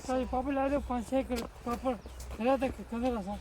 सारी पापड़ ला दो 5-6 पापड़ खड़ा तक कदर सा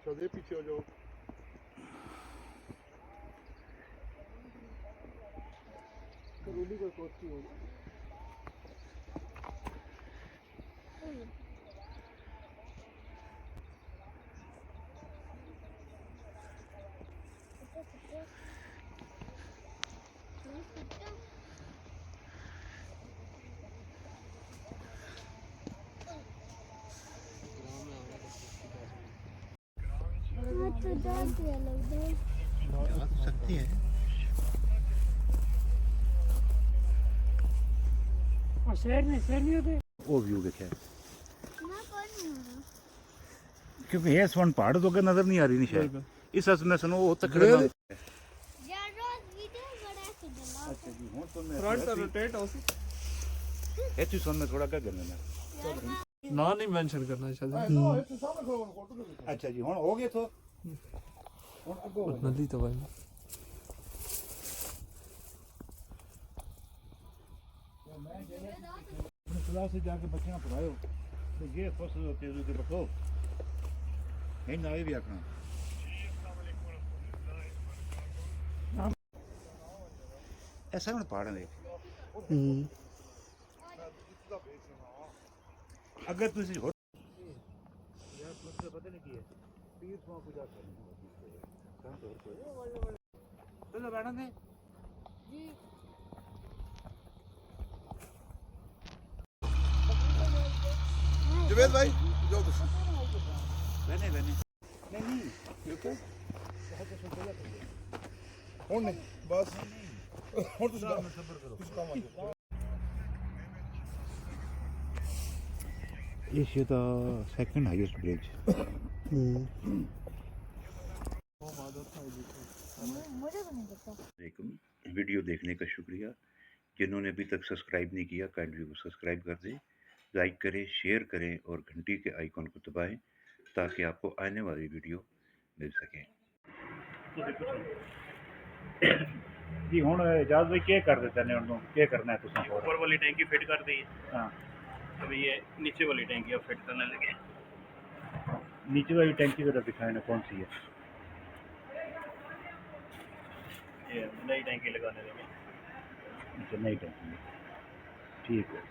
चलिए पीछे हो जाओ। करोली को कोठी हो सकती है और शहर नहीं होते वो व्यू देखा क्योंकि ये वन पहाड़ तो नजर नहीं आ रही नहीं शायद इस में सुनो वो तक खड़े में थोड़ा क्या करना ना नहीं मेंशन करना चाहिए। अच्छा जी हुन हो गए तो नदी तो भाई क्लास से जाके बच्चियां पढ़ाओ तो ये फसल होती है जो बैठो नहीं ना भी आखना ऐसा में पहाड़ है अगर तुसी हो यार मतलब पता नहीं की है तीर्थ वहां पूजा करनी कहां तो चलो बैठा ने जी जुबेद भाई जो कुछ बने नहीं रुको बहुत शुक्रिया कौन नहीं बस और तुम सबर करो कुछ काम आ This is the second highest bridge. Video देखने का शुक्रिया। जिन्होंने अभी तक सब्सक्राइब नहीं किया काइंडली वो सब्सक्राइब कर दें, लाइक करें, शेयर करें और घंटी के आइकॉन को दबाएं ताकि आपको आने वाली वीडियो मिल सके। जी हुन इजाज़त भाई क्या कर देते हैं उनको क्या करना है तुसें ऊपर वाली टैंकी फिट कर दी है। हां अभी ये नीचे वाली टैंकी अब फिट करने लगे। नीचे वाली टैंकी जरा दिखाएं ना कौन सी है। ये नई टैंकी लगाने लगे। अच्छा नई टैंकी ठीक है।